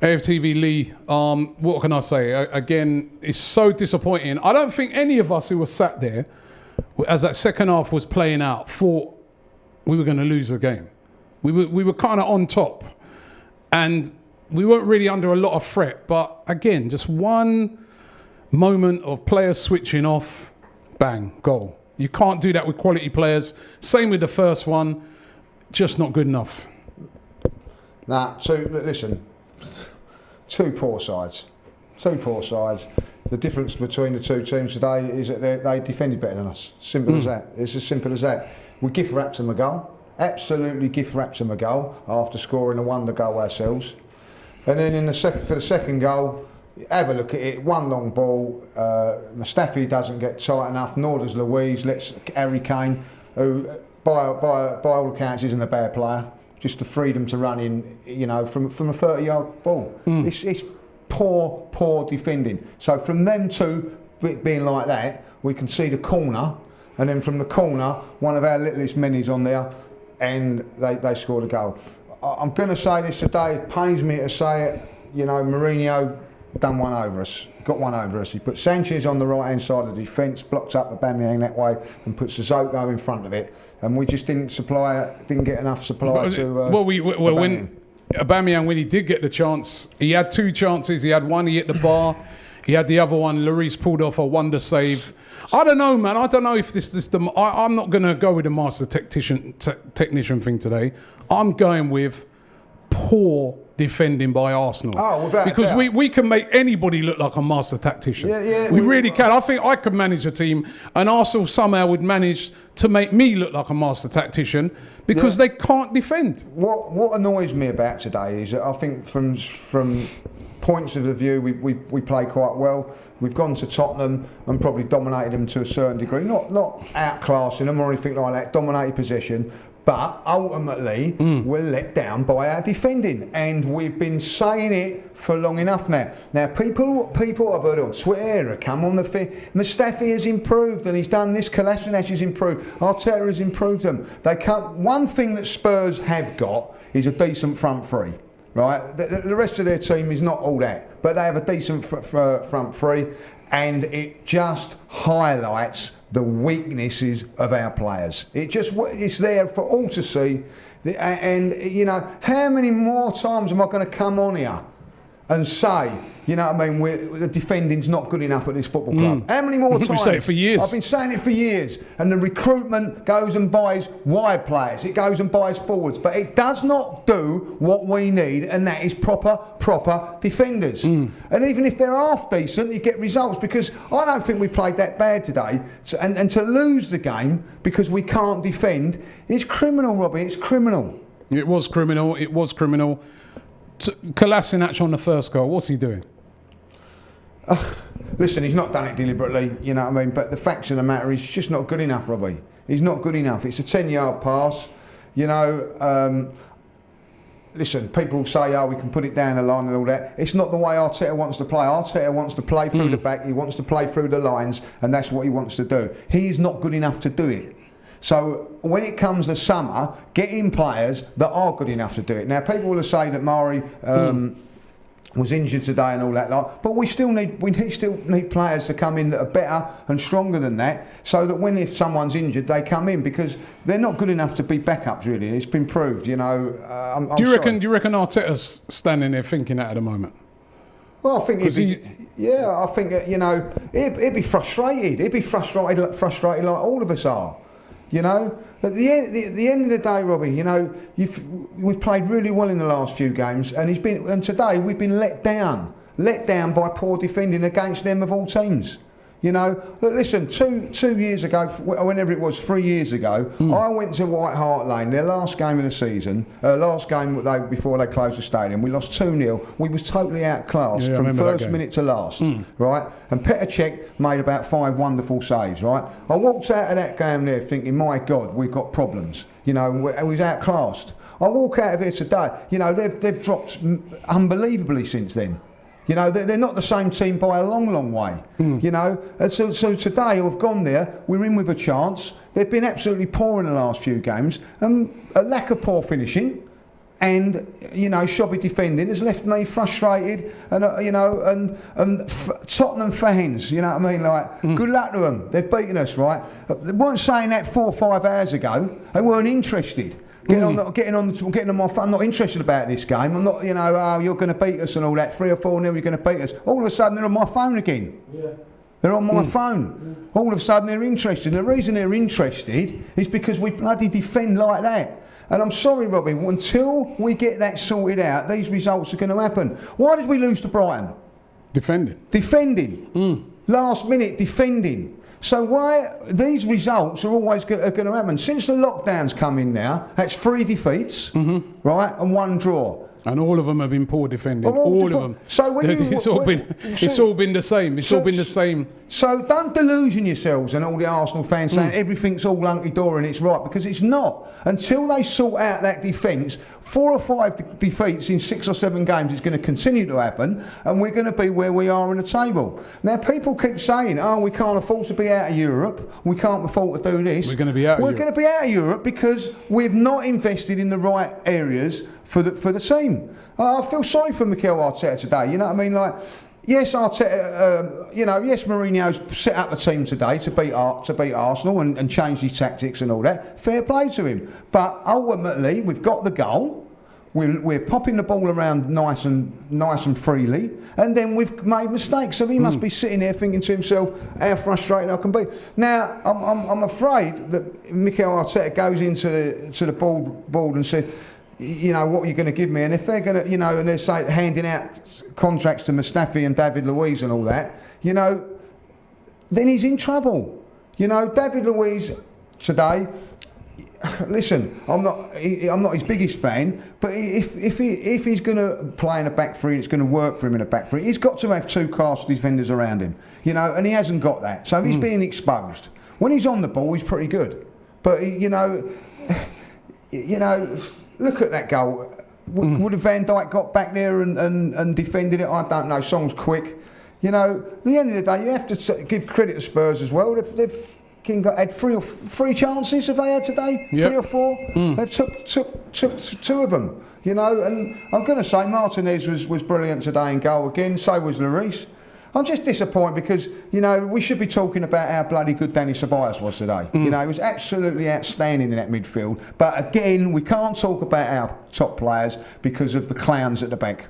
AFTV Lee, what can I say? Again, it's so disappointing. I don't think any of us who were sat there, as that second half was playing out, thought we were going to lose the game. We were kind of on top. And we weren't really under a lot of threat. But again, just one moment of players switching off, bang, goal. You can't do that with quality players. Same with the first one, just not good enough. Listen, two poor sides. The difference between the two teams today is that they defended better than us. Simple as that. It's as simple as that. We gift wrapped them a goal. Absolutely gift wrapped them a goal after scoring a wonder goal ourselves. And then for the second goal, have a look at it. One long ball. Mustafi doesn't get tight enough, nor does Louise. Lets Harry Kane, who by all accounts isn't a bad player, just the freedom to run in, from a 30-yard ball. It's poor defending. So from them two being like that, we can see the corner, and then from the corner, one of our littlest men is on there, and they scored a goal. I'm going to say this today. It pains me to say it. Mourinho got one over us. He put Sanchez on the right-hand side of the defence, blocked up Aubameyang that way, and put Sissoko in front of it. And we just didn't get enough supply when Aubameyang, when he did get the chance, he had two chances. He had one, he hit the bar. He had the other one, Lloris pulled off a wonder save. I don't know, man. I don't know if this is I'm not going to go with the master technician thing today. I'm going with poor defending by Arsenal. Because we can make anybody look like a master tactician. We really can. I think I could manage a team, and Arsenal somehow would manage to make me look like a master tactician because they can't defend. What annoys me about today is that I think from points of the view we play quite well. We've gone to Tottenham and probably dominated them to a certain degree, not outclassing them or anything like that, dominated possession. But ultimately, we're let down by our defending, and we've been saying it for long enough now. Now, people I've heard on Twitter come on the thing. Mustafi has improved, and he's done this. Kolasinac has improved. Arteta has improved them. One thing that Spurs have got is a decent front three. Right, the rest of their team is not all that, but they have a decent front three, and it just highlights the weaknesses of our players. It's there for all to see, and how many more times am I going to come on here and say, the defending's not good enough at this football club? How many more times? We've said it for years. I've been saying it for years. And the recruitment goes and buys wide players. It goes and buys forwards. But it does not do what we need, and that is proper defenders. And even if they're half decent, you get results, because I don't think we played that bad today. And to lose the game because we can't defend is criminal, Robbie. It's criminal. It was criminal. Kolasinac on the first goal, what's he doing? Listen, he's not done it deliberately, but the facts of the matter is just not good enough, Robbie. He's not good enough. It's a 10-yard pass, listen, people say, we can put it down the line and all that. It's not the way Arteta wants to play. Arteta wants to play through the back, he wants to play through the lines, and that's what he wants to do. He is not good enough to do it. So when it comes to summer, get in players that are good enough to do it. Now, people will say that Murray was injured today and all that lot, but we still need players to come in that are better and stronger than that, so that if someone's injured, they come in, because they're not good enough to be backups. Really, it's been proved. Do you reckon Arteta's standing there thinking that at the moment? Well, I think he'd be frustrated. He'd be frustrated like all of us are. At the end of the day, Robbie, we've played really well in the last few games, and today we've been let down by poor defending against them of all teams. Listen, two years ago, whenever it was, 3 years ago, I went to White Hart Lane, their last game of the season, before they closed the stadium. We lost 2-0. We was totally outclassed from first minute to last, right? And Petr Cech made about 5 wonderful saves, right? I walked out of that game there thinking, my God, we've got problems. We was outclassed. I walk out of here today, they've dropped unbelievably since then. They're not the same team by a long, long way. And so today we've gone there, we're in with a chance. They've been absolutely poor in the last few games, and a lack of poor finishing. and shoddy defending has left me frustrated, and Tottenham fans, you know what I mean, like good luck to them. They've beaten us, right? They weren't saying that 4 or 5 hours ago. They weren't interested. Getting on my phone. I'm not interested about this game. I'm not, you're going to beat us and all that. 3 or 4 nil, you're going to beat us. All of a sudden, they're on my phone again. Yeah. They're on my phone. All of a sudden, they're interested. And the reason they're interested is because we bloody defend like that. And I'm sorry, Robbie, until we get that sorted out, these results are going to happen. Why did we lose to Brighton? Defending. Last minute defending. So why these results are always going to happen? Since the lockdown's come in now, that's 3 defeats, right, and 1 draw. And all of them have been poor defending. All of them. So it's all been the same. It's all been the same. So don't delusion yourselves and all the Arsenal fans saying everything's all hunky-dory and it's right, because it's not. Until they sort out that defence, 4 or 5 defeats in 6 or 7 games is going to continue to happen, and we're going to be where we are in the table. Now, people keep saying, we can't afford to be out of Europe. We can't afford to do this. We're going to be out of Europe. We're going to be out of Europe because we've not invested in the right areas for the team. I feel sorry for Mikel Arteta today. You know what I mean? Like, yes, Arteta. Yes, Mourinho's set up a team today to beat Arsenal and change his tactics and all that. Fair play to him. But ultimately, we've got the goal. We're popping the ball around nice and freely, and then we've made mistakes. So he must be sitting there thinking to himself, how frustrated I can be. Now, I'm afraid that Mikel Arteta goes into the board and said, what are you going to give me? And if they're going to, and they're handing out contracts to Mustafi and David Luiz and all that, then he's in trouble. David Luiz today. Listen, I'm not his biggest fan, but if he's going to play in a back three, it's going to work for him in a back three. He's got to have 2 class defenders around him, and he hasn't got that. So he's being exposed. When he's on the ball, he's pretty good, but look at that goal. Would have Van Dijk got back there and defended it? I don't know. Song's quick. At the end of the day, you have to give credit to Spurs as well. They've had 3 chances. Have they had today? Yep. 3 or 4. They took 2 of them. And I'm going to say Martinez was brilliant today in goal again. So was Lloris. I'm just disappointed because, we should be talking about how bloody good Danny Ceballos was today. He was absolutely outstanding in that midfield. But again, we can't talk about our top players because of the clowns at the back.